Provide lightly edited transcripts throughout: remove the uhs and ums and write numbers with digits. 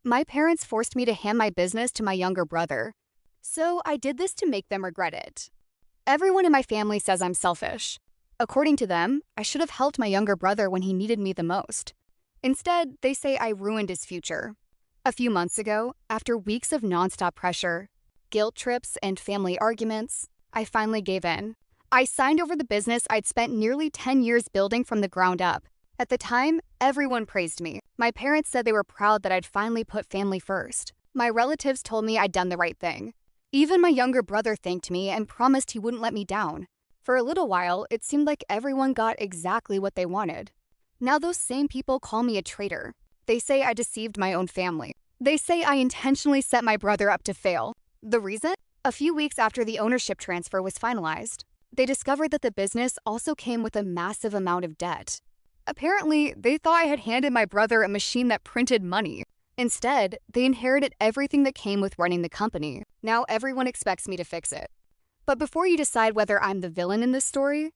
My parents forced me to hand my business to my younger brother, so I did this to make them regret it. Everyone in my family says I'm selfish. According to them, I should have helped my younger brother when he needed me the most. Instead, they say I ruined his future. A few months ago, after weeks of nonstop pressure, guilt trips, and family arguments, I finally gave in. I signed over the business I'd spent nearly 10 years building from the ground up. At the time, everyone praised me. My parents said they were proud that I'd finally put family first. My relatives told me I'd done the right thing. Even my younger brother thanked me and promised he wouldn't let me down. For a little while, it seemed like everyone got exactly what they wanted. Now those same people call me a traitor. They say I deceived my own family. They say I intentionally set my brother up to fail. The reason? A few weeks after the ownership transfer was finalized, they discovered that the business also came with a massive amount of debt. Apparently, they thought I had handed my brother a machine that printed money. Instead, they inherited everything that came with running the company. Now everyone expects me to fix it. But before you decide whether I'm the villain in this story,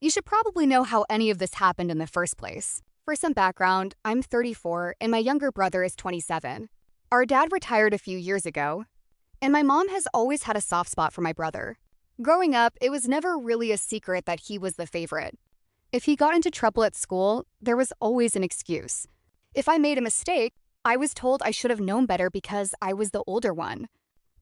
you should probably know how any of this happened in the first place. For some background, I'm 34 and my younger brother is 27. Our dad retired a few years ago, and my mom has always had a soft spot for my brother. Growing up, it was never really a secret that he was the favorite. If he got into trouble at school, there was always an excuse. If I made a mistake, I was told I should have known better because I was the older one.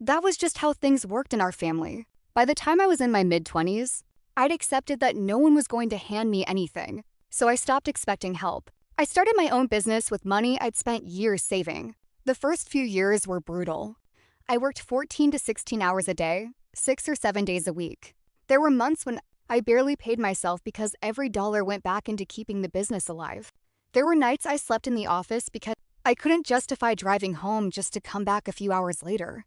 That was just how things worked in our family. By the time I was in my mid-20s, I'd accepted that no one was going to hand me anything, so I stopped expecting help. I started my own business with money I'd spent years saving. The first few years were brutal. I worked 14 to 16 hours a day, 6 or 7 days a week. There were months when I barely paid myself because every dollar went back into keeping the business alive. There were nights I slept in the office because I couldn't justify driving home just to come back a few hours later.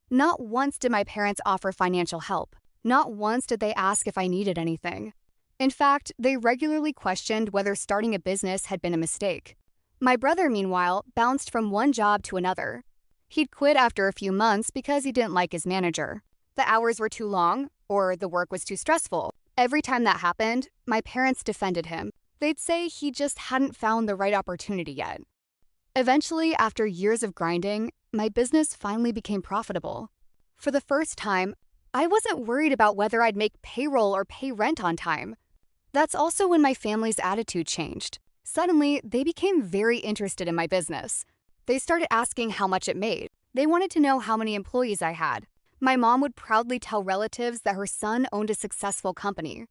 Not once did my parents offer financial help. Not once did they ask if I needed anything. In fact, they regularly questioned whether starting a business had been a mistake. My brother, meanwhile, bounced from one job to another. He'd quit after a few months because he didn't like his manager. The hours were too long, or the work was too stressful. Every time that happened, my parents defended him. They'd say he just hadn't found the right opportunity yet. Eventually, after years of grinding, my business finally became profitable. For the first time, I wasn't worried about whether I'd make payroll or pay rent on time. That's also when my family's attitude changed. Suddenly, they became very interested in my business. They started asking how much it made. They wanted to know how many employees I had. My mom would proudly tell relatives that her son owned a successful company.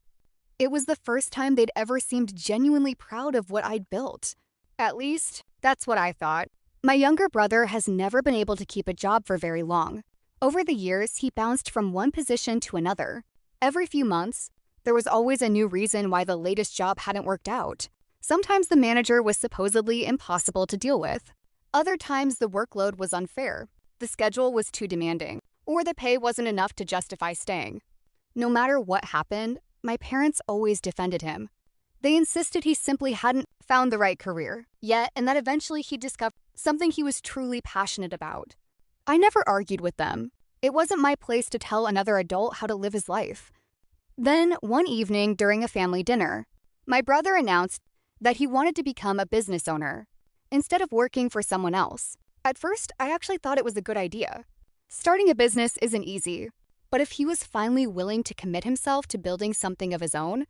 It was the first time they'd ever seemed genuinely proud of what I'd built. At least, that's what I thought. My younger brother has never been able to keep a job for very long. Over the years, he bounced from one position to another. Every few months, there was always a new reason why the latest job hadn't worked out. Sometimes the manager was supposedly impossible to deal with. Other times the workload was unfair, the schedule was too demanding, or the pay wasn't enough to justify staying. No matter what happened, my parents always defended him. They insisted he simply hadn't found the right career yet, and that eventually he'd discover something he was truly passionate about. I never argued with them. It wasn't my place to tell another adult how to live his life. Then, one evening during a family dinner, my brother announced that he wanted to become a business owner instead of working for someone else. At first, I actually thought it was a good idea. Starting a business isn't easy, but if he was finally willing to commit himself to building something of his own,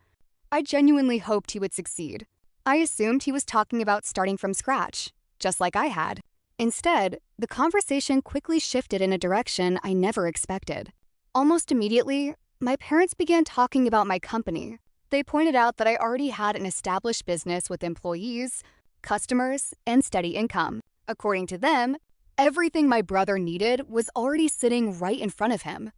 I genuinely hoped he would succeed. I assumed he was talking about starting from scratch, just like I had. Instead, the conversation quickly shifted in a direction I never expected. Almost immediately, my parents began talking about my company. They pointed out that I already had an established business with employees, customers, and steady income. According to them, everything my brother needed was already sitting right in front of him.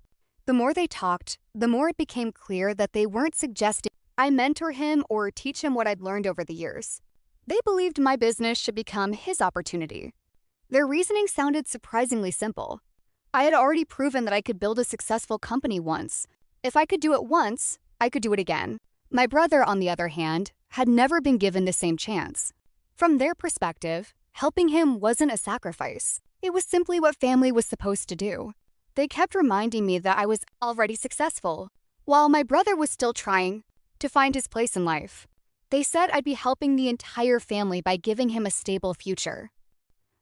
The more they talked, the more it became clear that they weren't suggesting I mentor him or teach him what I'd learned over the years. They believed my business should become his opportunity. Their reasoning sounded surprisingly simple. I had already proven that I could build a successful company once. If I could do it once, I could do it again. My brother, on the other hand, had never been given the same chance. From their perspective, helping him wasn't a sacrifice. It was simply what family was supposed to do. They kept reminding me that I was already successful, while my brother was still trying to find his place in life. They said I'd be helping the entire family by giving him a stable future.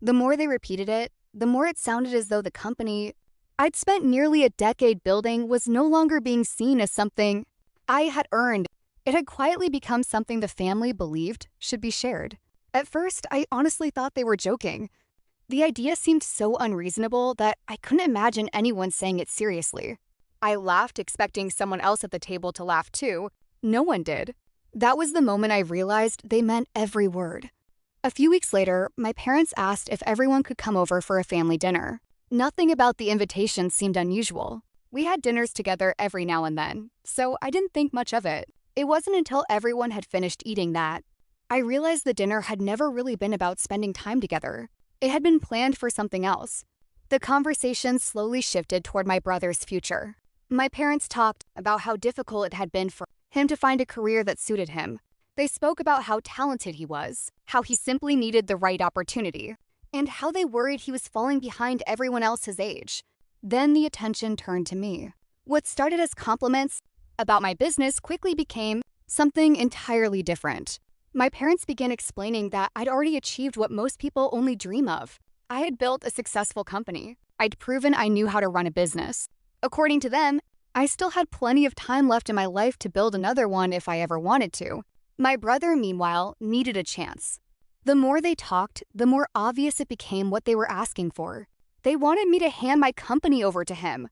The more they repeated it, the more it sounded as though the company I'd spent nearly a decade building was no longer being seen as something I had earned. It had quietly become something the family believed should be shared. At first, I honestly thought they were joking. The idea seemed so unreasonable that I couldn't imagine anyone saying it seriously. I laughed, expecting someone else at the table to laugh too. No one did. That was the moment I realized they meant every word. A few weeks later, my parents asked if everyone could come over for a family dinner. Nothing about the invitation seemed unusual. We had dinners together every now and then, so I didn't think much of it. It wasn't until everyone had finished eating that I realized the dinner had never really been about spending time together. It had been planned for something else. The conversation slowly shifted toward my brother's future. My parents talked about how difficult it had been for him to find a career that suited him. They spoke about how talented he was, how he simply needed the right opportunity, and how they worried he was falling behind everyone else his age. Then the attention turned to me. What started as compliments about my business quickly became something entirely different. My parents began explaining that I'd already achieved what most people only dream of. I had built a successful company. I'd proven I knew how to run a business. According to them, I still had plenty of time left in my life to build another one if I ever wanted to. My brother, meanwhile, needed a chance. The more they talked, the more obvious it became what they were asking for. They wanted me to hand my company over to him.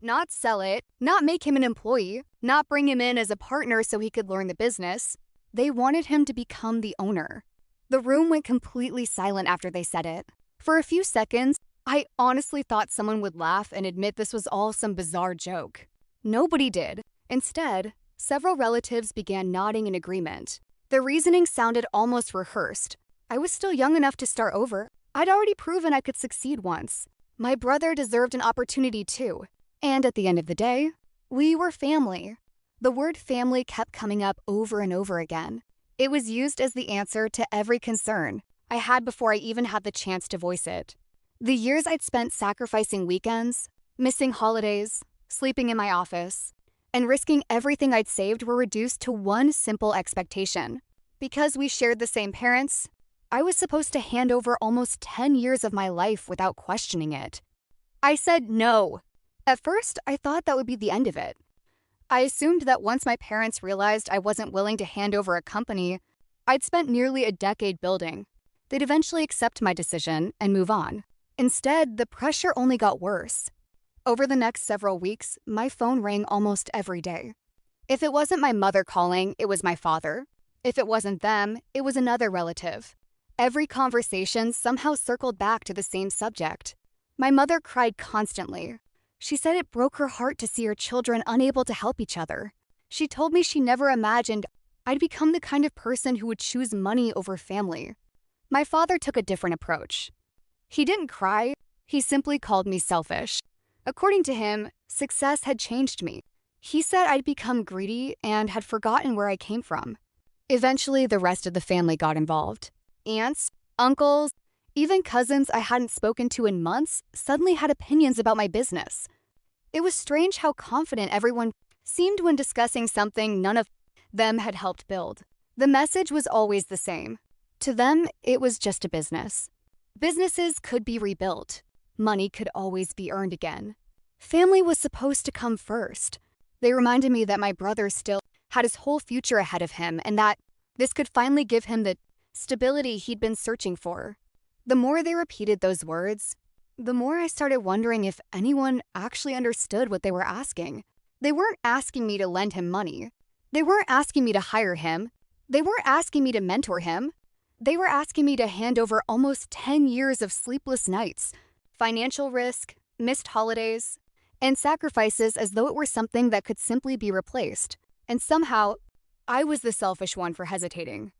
Not sell it, not make him an employee, not bring him in as a partner so he could learn the business. They wanted him to become the owner. The room went completely silent after they said it. For a few seconds, I honestly thought someone would laugh and admit this was all some bizarre joke. Nobody did. Instead, several relatives began nodding in agreement. The reasoning sounded almost rehearsed. I was still young enough to start over. I'd already proven I could succeed once. My brother deserved an opportunity too. And at the end of the day, we were family. The word family kept coming up over and over again. It was used as the answer to every concern I had before I even had the chance to voice it. The years I'd spent sacrificing weekends, missing holidays, sleeping in my office, and risking everything I'd saved were reduced to one simple expectation. Because we shared the same parents, I was supposed to hand over almost 10 years of my life without questioning it. I said no. At first, I thought that would be the end of it. I assumed that once my parents realized I wasn't willing to hand over a company I'd spent nearly a decade building, they'd eventually accept my decision and move on. Instead, the pressure only got worse. Over the next several weeks, my phone rang almost every day. If it wasn't my mother calling, it was my father. If it wasn't them, it was another relative. Every conversation somehow circled back to the same subject. My mother cried constantly. She said it broke her heart to see her children unable to help each other. She told me she never imagined I'd become the kind of person who would choose money over family. My father took a different approach. He didn't cry, he simply called me selfish. According to him, success had changed me. He said I'd become greedy and had forgotten where I came from. Eventually, the rest of the family got involved. Aunts, uncles, even cousins I hadn't spoken to in months suddenly had opinions about my business. It was strange how confident everyone seemed when discussing something none of them had helped build. The message was always the same. To them, it was just a business. Businesses could be rebuilt. Money could always be earned again. Family was supposed to come first. They reminded me that my brother still had his whole future ahead of him and that this could finally give him the stability he'd been searching for. The more they repeated those words, the more I started wondering if anyone actually understood what they were asking. They weren't asking me to lend him money. They weren't asking me to hire him. They weren't asking me to mentor him. They were asking me to hand over almost 10 years of sleepless nights, financial risk, missed holidays, and sacrifices as though it were something that could simply be replaced. And somehow, I was the selfish one for hesitating.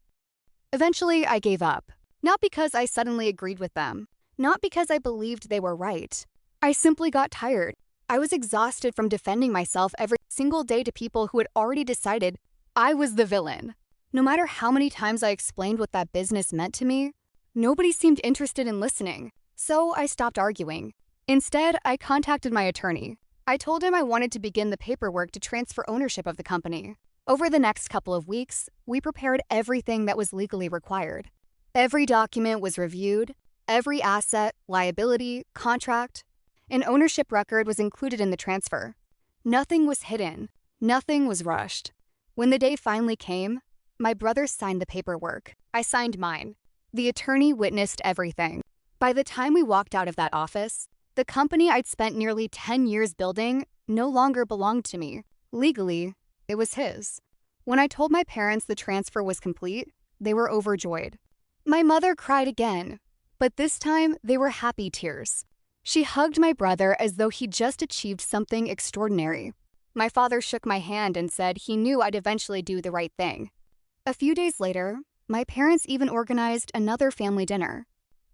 Eventually, I gave up. Not because I suddenly agreed with them. Not because I believed they were right. I simply got tired. I was exhausted from defending myself every single day to people who had already decided I was the villain. No matter how many times I explained what that business meant to me, nobody seemed interested in listening. So I stopped arguing. Instead, I contacted my attorney. I told him I wanted to begin the paperwork to transfer ownership of the company. Over the next couple of weeks, we prepared everything that was legally required. Every document was reviewed, Every asset, liability, contract, and ownership record was included in the transfer. Nothing was hidden. Nothing was rushed. When the day finally came, my brother signed the paperwork. I signed mine. The attorney witnessed everything. By the time we walked out of that office, the company I'd spent nearly 10 years building no longer belonged to me. Legally, it was his. When I told my parents the transfer was complete, they were overjoyed. My mother cried again, but this time they were happy tears. She hugged my brother as though he'd just achieved something extraordinary. My father shook my hand and said he knew I'd eventually do the right thing. A few days later, my parents even organized another family dinner.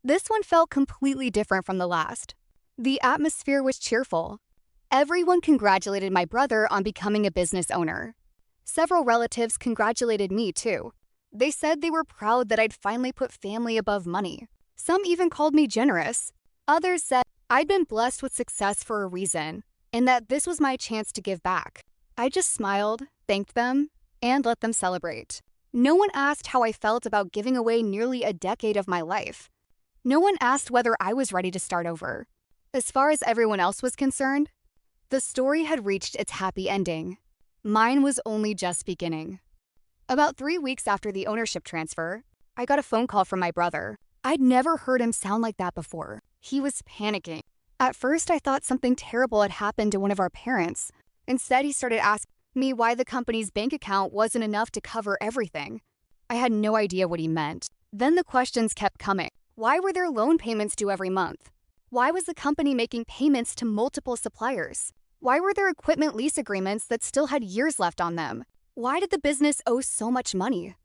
This one felt completely different from the last. The atmosphere was cheerful. Everyone congratulated my brother on becoming a business owner. Several relatives congratulated me too. They said they were proud that I'd finally put family above money. Some even called me generous. Others said I'd been blessed with success for a reason, and that this was my chance to give back. I just smiled, thanked them, and let them celebrate. No one asked how I felt about giving away nearly a decade of my life. No one asked whether I was ready to start over. As far as everyone else was concerned, the story had reached its happy ending. Mine was only just beginning. About 3 weeks after the ownership transfer, I got a phone call from my brother. I'd never heard him sound like that before. He was panicking. At first, I thought something terrible had happened to one of our parents. Instead, he started asking me why the company's bank account wasn't enough to cover everything. I had no idea what he meant. Then the questions kept coming. Why were there loan payments due every month? Why was the company making payments to multiple suppliers? Why were there equipment lease agreements that still had years left on them? Why did the business owe so much money?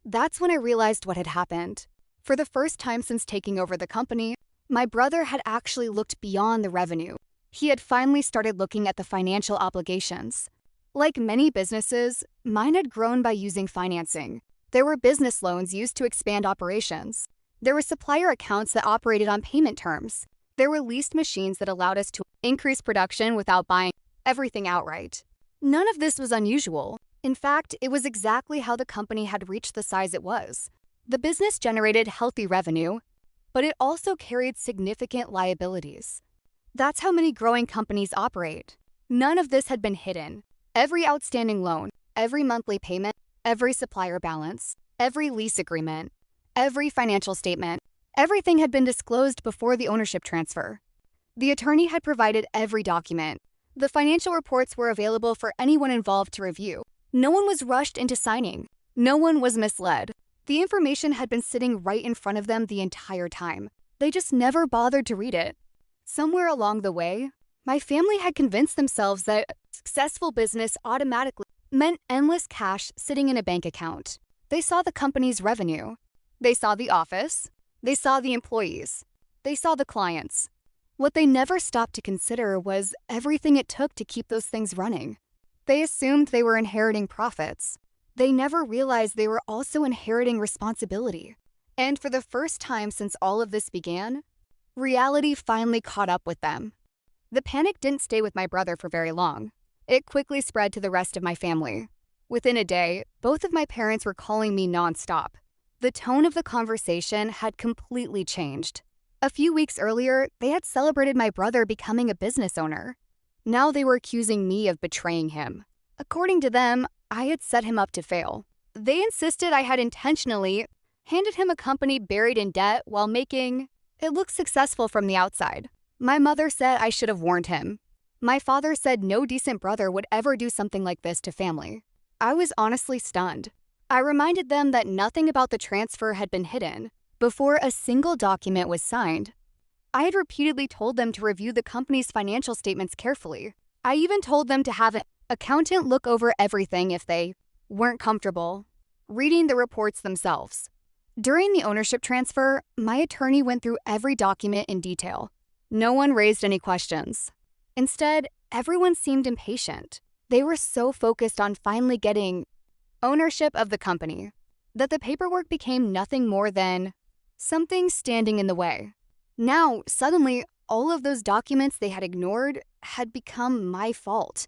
That's when I realized what had happened. For the first time since taking over the company, my brother had actually looked beyond the revenue. He had finally started looking at the financial obligations. Like many businesses, mine had grown by using financing. There were business loans used to expand operations. There were supplier accounts that operated on payment terms. There were leased machines that allowed us to increase production without buying everything outright. None of this was unusual. In fact, it was exactly how the company had reached the size it was. The business generated healthy revenue, but it also carried significant liabilities. That's how many growing companies operate. None of this had been hidden. Every outstanding loan, every monthly payment, every supplier balance, every lease agreement, every financial statement, everything had been disclosed before the ownership transfer. The attorney had provided every document. The financial reports were available for anyone involved to review. No one was rushed into signing. No one was misled. The information had been sitting right in front of them the entire time. They just never bothered to read it. Somewhere along the way, my family had convinced themselves that successful business automatically meant endless cash sitting in a bank account. They saw the company's revenue. They saw the office. They saw the employees. They saw the clients. What they never stopped to consider was everything it took to keep those things running. They assumed they were inheriting profits. They never realized they were also inheriting responsibility. And for the first time since all of this began, reality finally caught up with them. The panic didn't stay with my brother for very long. It quickly spread to the rest of my family. Within a day, both of my parents were calling me nonstop. The tone of the conversation had completely changed. A few weeks earlier, they had celebrated my brother becoming a business owner. Now they were accusing me of betraying him. According to them, I had set him up to fail. They insisted I had intentionally handed him a company buried in debt while making it look successful from the outside. My mother said I should have warned him. My father said no decent brother would ever do something like this to family. I was honestly stunned. I reminded them that nothing about the transfer had been hidden. Before a single document was signed, I had repeatedly told them to review the company's financial statements carefully. I even told them to have an accountant look over everything if they weren't comfortable reading the reports themselves. During the ownership transfer, my attorney went through every document in detail. No one raised any questions. Instead, everyone seemed impatient. They were so focused on finally getting ownership of the company that the paperwork became nothing more than something standing in the way. Now, suddenly, all of those documents they had ignored had become my fault.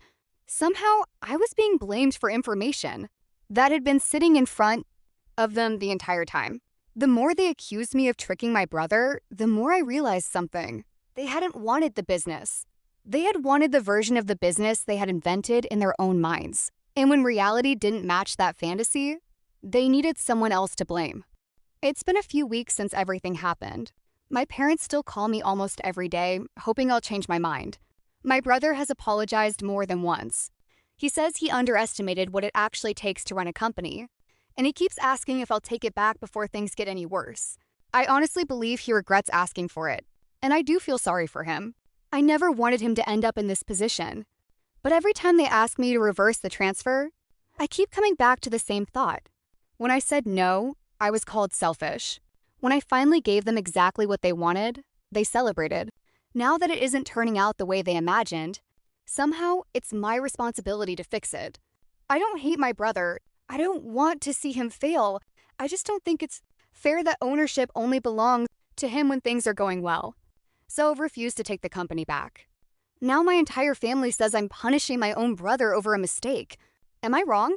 Somehow, I was being blamed for information that had been sitting in front of them the entire time. The more they accused me of tricking my brother, the more I realized something. They hadn't wanted the business. They had wanted the version of the business they had invented in their own minds. And when reality didn't match that fantasy, they needed someone else to blame. It's been a few weeks since everything happened. My parents still call me almost every day, hoping I'll change my mind. My brother has apologized more than once. He says he underestimated what it actually takes to run a company, and he keeps asking if I'll take it back before things get any worse. I honestly believe he regrets asking for it, and I do feel sorry for him. I never wanted him to end up in this position. But every time they ask me to reverse the transfer, I keep coming back to the same thought. When I said no, I was called selfish. When I finally gave them exactly what they wanted, they celebrated. Now that it isn't turning out the way they imagined, somehow it's my responsibility to fix it. I don't hate my brother. I don't want to see him fail. I just don't think it's fair that ownership only belongs to him when things are going well. So I've refused to take the company back. Now my entire family says I'm punishing my own brother over a mistake. Am I wrong?